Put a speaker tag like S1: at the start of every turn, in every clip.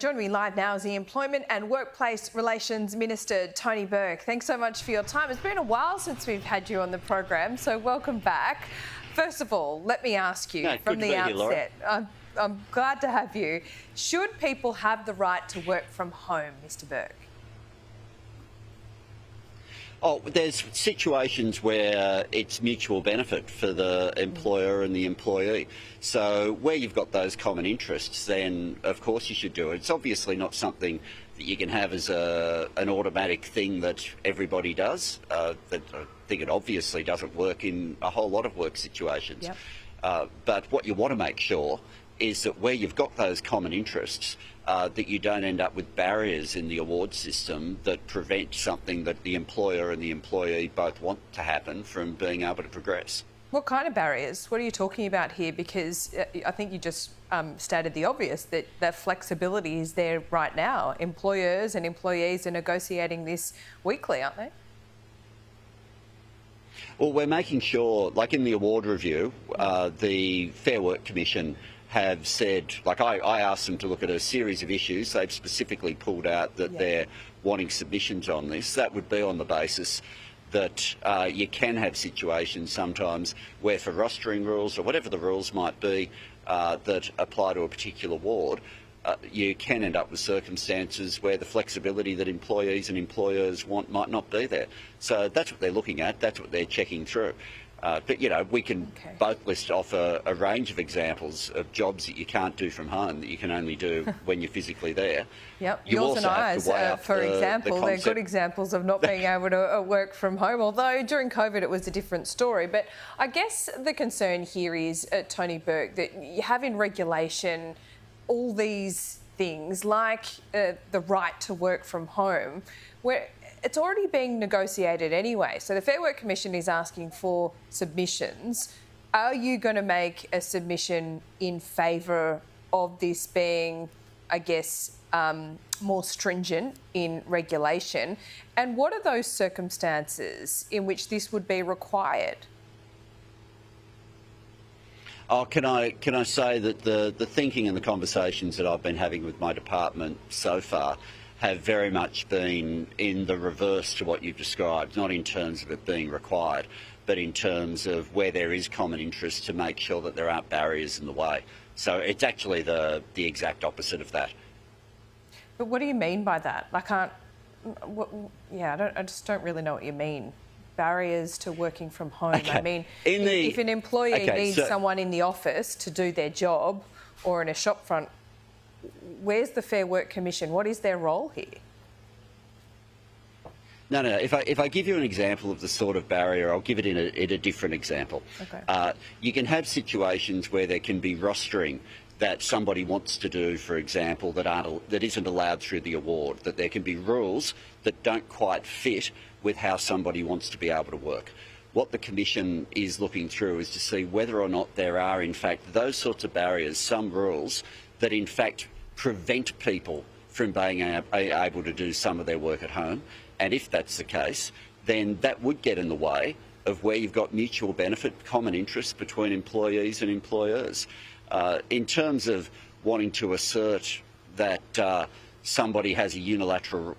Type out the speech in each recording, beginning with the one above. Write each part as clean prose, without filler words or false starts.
S1: Joining me live now is the Employment and Workplace Relations Minister, Tony Burke. Thanks so much for your time. It's been a while since we've had you on the program, so welcome back. First of all, let me ask you from the outset, I'm glad to have you. Should people have the right to work from home, Mr Burke?
S2: Oh, there's situations where it's mutual benefit for the employer and the employee. So where you've got those common interests, then of course you should do it. It's obviously not something that you can have as an automatic thing that everybody does. I think it obviously doesn't work in a whole lot of work situations. Yep. But what you want to make sure is that where you've got those common interests, that you don't end up with barriers in the award system that prevent something that the employer and the employee both want to happen from being able to progress.
S1: What kind of barriers? What are you talking about here? Because I think you just stated the obvious, that that flexibility is there right now. Employers and employees are negotiating this weekly, aren't they?
S2: Well, we're making sure, like in the award review, the Fair Work Commission have said, like I asked them to look at a series of issues. They've specifically pulled out that they're wanting submissions on this. That would be on the basis that you can have situations sometimes where for rostering rules or whatever the rules might be that apply to a particular ward, you can end up with circumstances where the flexibility that employees and employers want might not be there. So that's what they're looking at, that's what they're checking through. But, you know, we can both list off a range of examples of jobs that you can't do from home, that you can only do when you're physically there.
S1: Yep, yours and ours, for example, they're good examples of not being able to work from home, although during COVID it was a different story. But I guess the concern here is, Tony Burke, that you have in regulation all these things like the right to work from home, where it's already being negotiated anyway. So the Fair Work Commission is asking for submissions. Are you going to make a submission in favour of this being, I guess, more stringent in regulation? And what are those circumstances in which this would be required?
S2: Oh, can I say that the thinking and the conversations that I've been having with my department so far have very much been in the reverse to what you've described, not in terms of it being required, but in terms of where there is common interest to make sure that there aren't barriers in the way. So it's actually the exact opposite of that.
S1: But what do you mean by that? I just don't really know what you mean. Barriers to working from home. Okay. I mean, if an employee needs someone in the office to do their job or in a shop front, where's the Fair Work Commission? What is their role here?
S2: No. If I give you an example of the sort of barrier, I'll give it in a different example. Okay. You can have situations where there can be rostering that somebody wants to do, for example, that isn't allowed through the award, that there can be rules that don't quite fit with how somebody wants to be able to work. What the Commission is looking through is to see whether or not there are, in fact, those sorts of barriers, some rules that, in fact, prevent people from being able to do some of their work at home. And if that's the case, then that would get in the way of where you've got mutual benefit, common interests between employees and employers. In terms of wanting to assert that somebody has a unilateral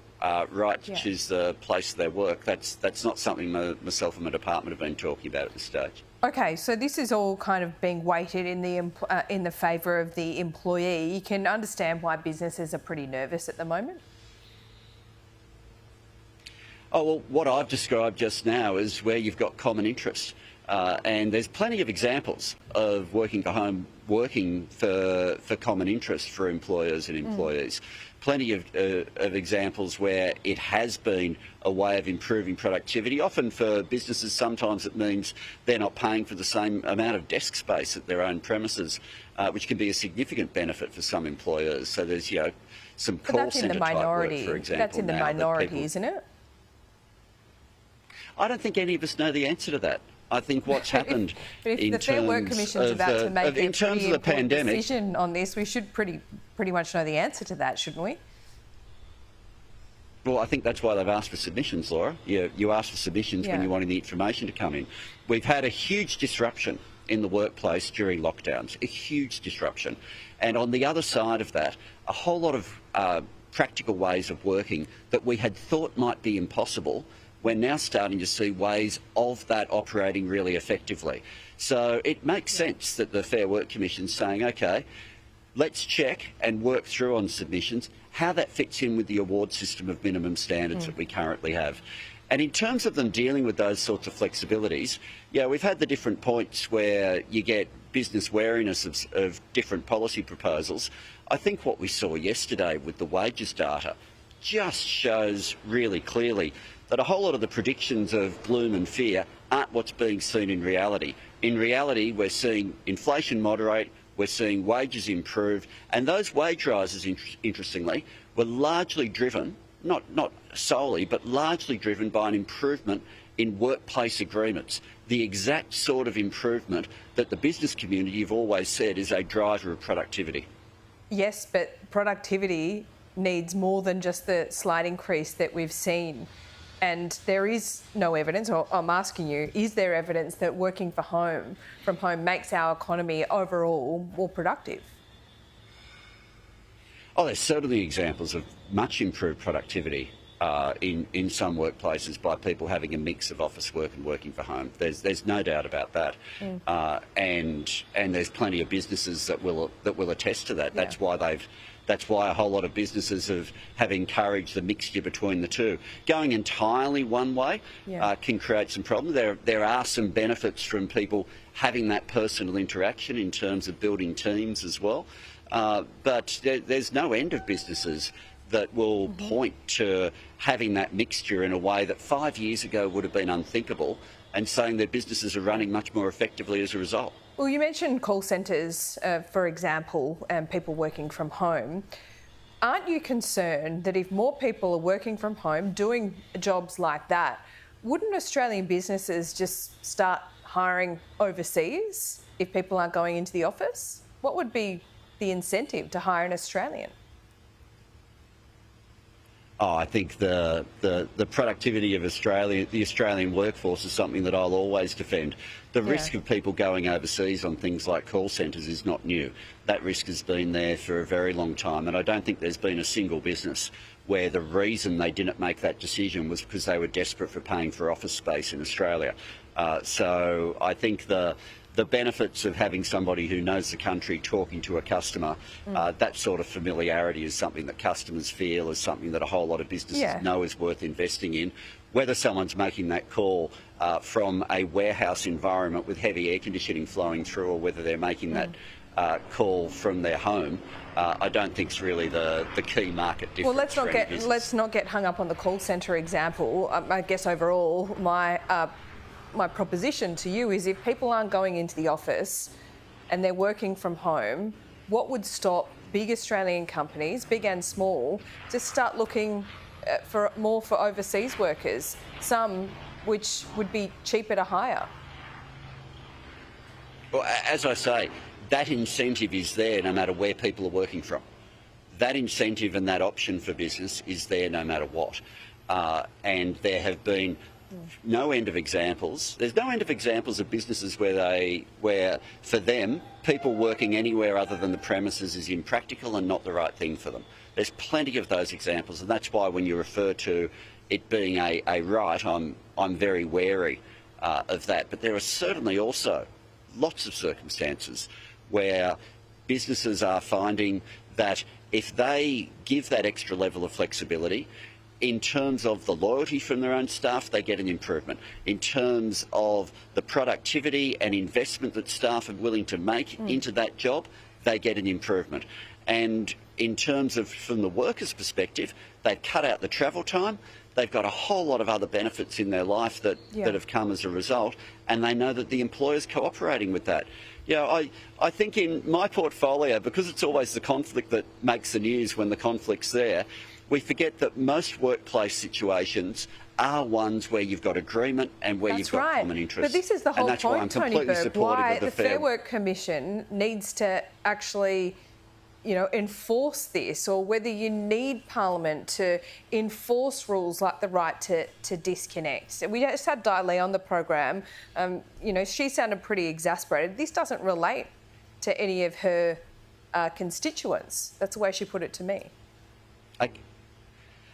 S2: right to choose the place of their work, that's not something myself and my department have been talking about at this stage.
S1: Okay, so this is all kind of being weighted in the favour of the employee. You can understand why businesses are pretty nervous at the moment.
S2: Oh, well, what I've described just now is where you've got common interests. And there's plenty of examples of working from home, working for common interests for employers and employees. Plenty of examples where it has been a way of improving productivity. Often for businesses, sometimes it means they're not paying for the same amount of desk space at their own premises, which can be a significant benefit for some employers. So there's, some call centre type work, for example.
S1: That's in the minority, isn't it?
S2: I don't think any of us know the answer to that. I think what's happened
S1: if the Fair Work Commission's about to make a pretty important decision on this, we should pretty much know the answer to that, shouldn't we?
S2: Well, I think that's why they've asked for submissions, Laura. You ask for submissions when you're wanting the information to come in. We've had a huge disruption in the workplace during lockdowns, a huge disruption. And on the other side of that, a whole lot of practical ways of working that we had thought might be impossible, we're now starting to see ways of that operating really effectively. So it makes sense that the Fair Work Commission's saying, OK, let's check and work through on submissions how that fits in with the award system of minimum standards that we currently have. And in terms of them dealing with those sorts of flexibilities, yeah, we've had the different points where you get business wariness of different policy proposals. I think what we saw yesterday with the wages data just shows really clearly that a whole lot of the predictions of gloom and fear aren't what's being seen in reality. In reality, we're seeing inflation moderate, we're seeing wages improve, and those wage rises, interestingly, were largely driven, not solely, but largely driven by an improvement in workplace agreements, the exact sort of improvement that the business community have always said is a driver of productivity.
S1: Yes, but productivity needs more than just the slight increase that we've seen. And there is no evidence, or I'm asking you, is there evidence that working from home makes our economy overall more productive?
S2: Oh, there's certainly examples of much improved productivity in some workplaces by people having a mix of office work and working from home. There's no doubt about that, and there's plenty of businesses that will attest to that. Yeah. That's why a whole lot of businesses have encouraged the mixture between the two. Going entirely one way can create some problems. There are some benefits from people having that personal interaction in terms of building teams as well. But there's no end of businesses that will point to having that mixture in a way that 5 years ago would have been unthinkable, and saying their businesses are running much more effectively as a result.
S1: Well, you mentioned call centres, for example, and people working from home. Aren't you concerned that if more people are working from home doing jobs like that, wouldn't Australian businesses just start hiring overseas if people aren't going into the office? What would be the incentive to hire an Australian?
S2: Oh, I think the productivity of the Australian workforce is something that I'll always defend. The risk of people going overseas on things like call centres is not new. That risk has been there for a very long time, and I don't think there's been a single business where the reason they didn't make that decision was because they were desperate for paying for office space in Australia. So I think the benefits of having somebody who knows the country talking to a customer, that sort of familiarity is something that customers feel is something that a whole lot of businesses know is worth investing in. Whether someone's making that call from a warehouse environment with heavy air conditioning flowing through, or whether they're making that call from their home, I don't think is really the key market difference.
S1: Well, let's not get hung up on the call centre example. I guess overall, my proposition to you is if people aren't going into the office and they're working from home, what would stop big Australian companies, big and small, to start looking for overseas workers, some which would be cheaper to hire?
S2: Well, as I say, that incentive is there no matter where people are working from. That incentive and that option for business is there no matter what. And there have been no end of examples. There's no end of examples of businesses where for them, people working anywhere other than the premises is impractical and not the right thing for them. There's plenty of those examples, and that's why when you refer to it being a right, I'm very wary of that. But there are certainly also lots of circumstances where businesses are finding that if they give that extra level of flexibility, in terms of the loyalty from their own staff, they get an improvement. In terms of the productivity and investment that staff are willing to make into that job, they get an improvement. And in terms of, from the workers' perspective, they've cut out the travel time, they've got a whole lot of other benefits in their life that have come as a result, and they know that the employer's cooperating with that. You know, I think in my portfolio, because it's always the conflict that makes the news when the conflict's there, we forget that most workplace situations are ones where you've got agreement and where you've got common interests.
S1: But this is the whole point, Tony Burke, why the Fair Work Commission needs to actually you know, enforce this, or whether you need Parliament to enforce rules like the right to disconnect. So we just had Dailey on the program. You know, she sounded pretty exasperated. This doesn't relate to any of her constituents. That's the way she put it to me.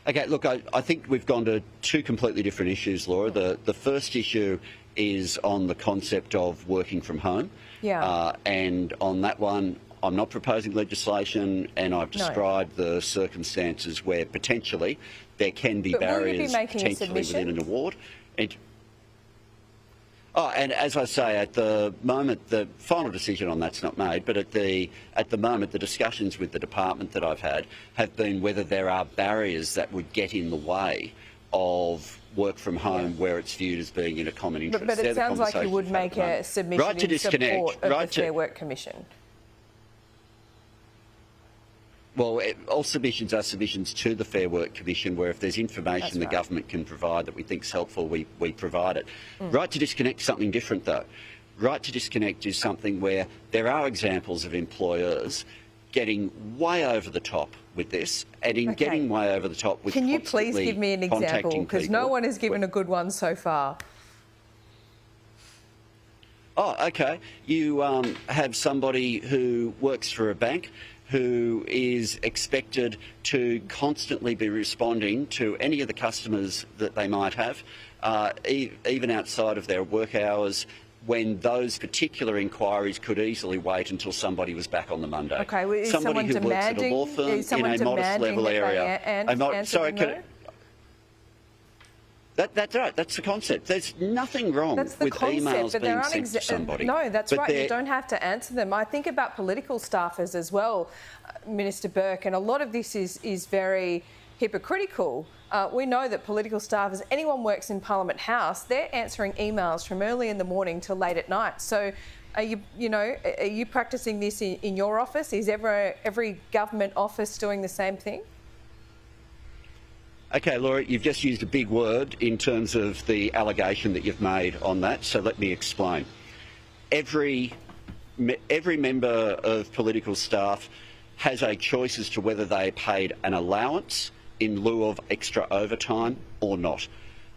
S2: Okay, look, I think we've gone to two completely different issues, Laura. The first issue is on the concept of working from home.
S1: Yeah.
S2: And on that one, I'm not proposing legislation, and I've described the circumstances where potentially there can be barriers potentially within an award. And as I say, at the moment, the final decision on that's not made, but at the moment, the discussions with the department that I've had have been whether there are barriers that would get in the way of work from home where it's viewed as being in a common interest.
S1: But it sounds like you would make a submission in support of the Fair Work Commission.
S2: Well, all submissions are submissions to the Fair Work Commission, where if there's information the government can provide that we think is helpful, we provide it. Right to disconnect is something different, though. Right to disconnect is something where there are examples of employers getting way over the top with this, and in getting way over the top with
S1: Can you please give me an example? Because no one has given a good one so far.
S2: Oh, okay. You have somebody who works for a bank who is expected to constantly be responding to any of the customers that they might have, even outside of their work hours, when those particular inquiries could easily wait until somebody was back on the Monday.
S1: Okay, well, is
S2: somebody who works at a law firm in a modest level area. Sorry, that's right. That's the concept. There's nothing wrong with emails being sent to somebody.
S1: No, that's right. You don't have to answer them. I think about political staffers as well, Minister Burke, and a lot of this is very hypocritical. We know that political staffers, anyone works in Parliament House, they're answering emails from early in the morning till late at night. So, are you practicing this in your office? Is every government office doing the same thing?
S2: Okay, Laura, you've just used a big word in terms of the allegation that you've made on that, so let me explain. Every member of political staff has a choice as to whether they are paid an allowance in lieu of extra overtime or not.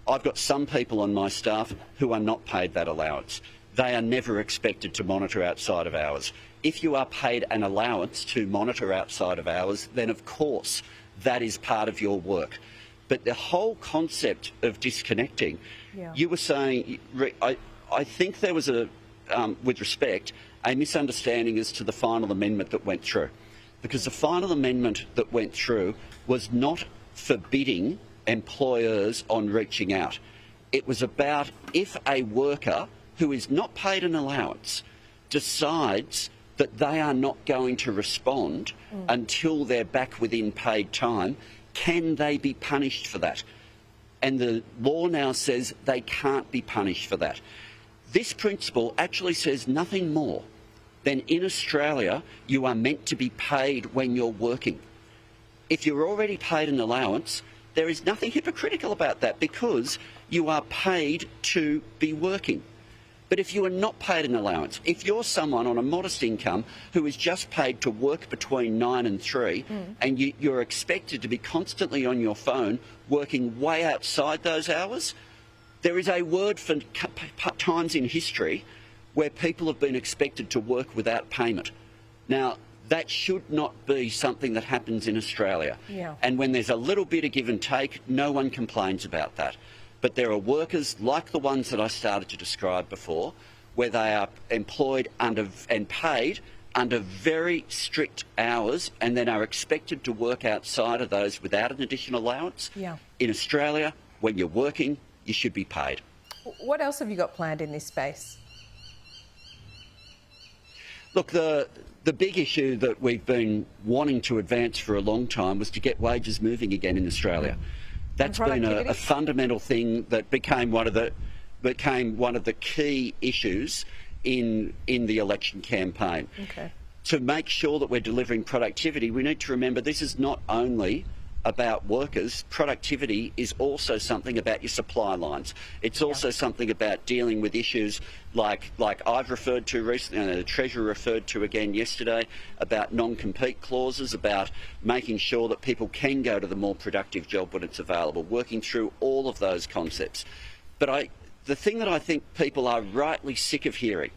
S2: I've got some people on my staff who are not paid that allowance. They are never expected to monitor outside of hours. If you are paid an allowance to monitor outside of hours, then of course that is part of your work. But the whole concept of disconnecting, you were saying, I think there was with respect, a misunderstanding as to the final amendment that went through. Because the final amendment that went through was not forbidding employers on reaching out. It was about if a worker who is not paid an allowance decides that they are not going to respond until they're back within paid time, can they be punished for that? And the law now says they can't be punished for that. This principle actually says nothing more than in Australia you are meant to be paid when you're working. If you're already paid an allowance, there is nothing hypocritical about that because you are paid to be working. But if you are not paid an allowance, if you're someone on a modest income who is just paid to work between 9 and 3 and you're expected to be constantly on your phone working way outside those hours, there is a word for times in history where people have been expected to work without payment. Now, that should not be something that happens in Australia. And when there's a little bit of give and take, no one complains about that. But there are workers like the ones that I started to describe before, where they are employed under and paid under very strict hours and then are expected to work outside of those without an additional allowance. In Australia, when you're working, you should be paid.
S1: What else have you got planned in this space?
S2: Look, the big issue that we've been wanting to advance for a long time was to get wages moving again in Australia. That's been a fundamental thing that became one of the key issues in the election campaign. To make sure that we're delivering productivity, we need to remember this is not only about workers, productivity is also something about your supply lines. It's also something about dealing with issues like I've referred to recently, and the Treasurer referred to again yesterday, about non-compete clauses, about making sure that people can go to the more productive job when it's available, working through all of those concepts. But the thing that I think people are rightly sick of hearing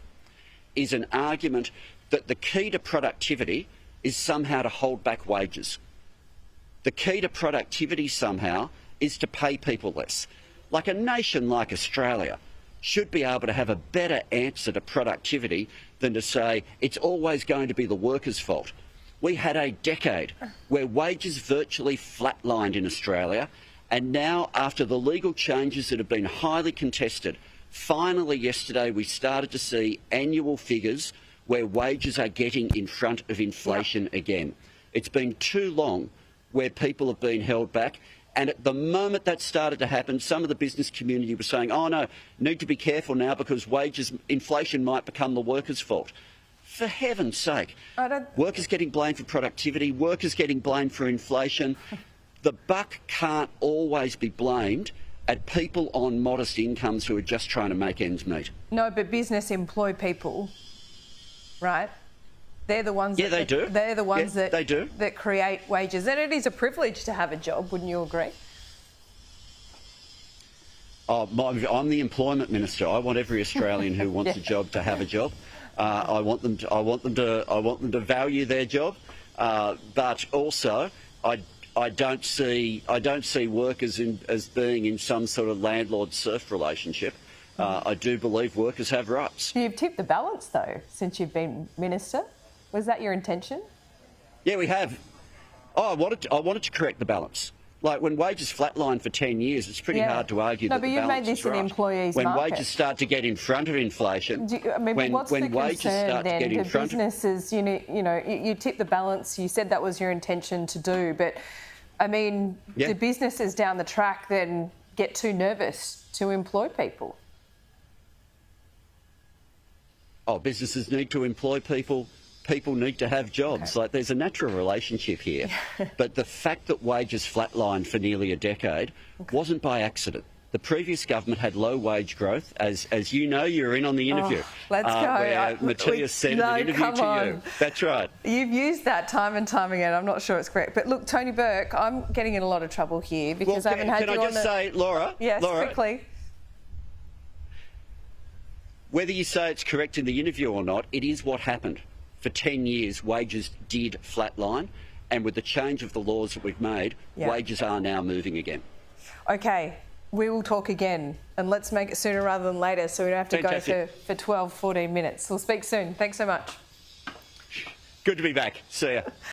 S2: is an argument that the key to productivity is somehow to hold back wages. The key to productivity somehow is to pay people less. Like a nation like Australia should be able to have a better answer to productivity than to say it's always going to be the workers' fault. We had a decade where wages virtually flatlined in Australia, and now, after the legal changes that have been highly contested, finally yesterday we started to see annual figures where wages are getting in front of inflation again. It's been too long where people have been held back. And at the moment that started to happen, some of the business community was saying, oh no, need to be careful now because inflation might become the workers' fault. For heaven's sake, workers getting blamed for productivity, workers getting blamed for inflation. The buck can't always be blamed at people on modest incomes who are just trying to make ends meet.
S1: No, but business employ people, right? They're the ones.
S2: Yeah, they do.
S1: They're the ones
S2: that
S1: create wages, and it is a privilege to have a job. Wouldn't you agree?
S2: Oh, I'm the employment minister. I want every Australian who wants a job to have a job. I want them to value their job, but also I don't see workers as being in some sort of landlord-serf relationship. I do believe workers have rights.
S1: You've tipped the balance though since you've been minister. Was that your intention?
S2: Yeah, we have. Oh, I wanted to correct the balance. Like when wages flatline for 10 years, it's pretty hard to argue that the balance is right. No, but you've made this an employee's market. When wages start to get in front of inflation,
S1: what's the concern then to businesses? You tip the balance. You said that was your intention to do, but I mean, do businesses down the track then get too nervous to employ people?
S2: Oh, businesses need to employ people. People need to have jobs. Okay. Like there's a natural relationship here. But the fact that wages flatlined for nearly a decade wasn't by accident. The previous government had low wage growth, as you know, you were in on the interview.
S1: Let's go.
S2: Where Matthias said in an interview to you. That's right.
S1: You've used that time and time again. I'm not sure it's correct. But look, Tony Burke, I'm getting in a lot of trouble here because I haven't had you on.
S2: Can I just say, Laura?
S1: Yes,
S2: Laura,
S1: quickly.
S2: Whether you say it's correct in the interview or not, it is what happened. For 10 years, wages did flatline, and with the change of the laws that we've made, wages are now moving again. OK, we will talk again, and let's make it sooner rather than later so we don't have to go for 12, 14 minutes. We'll speak soon. Thanks so much. Good to be back. See ya.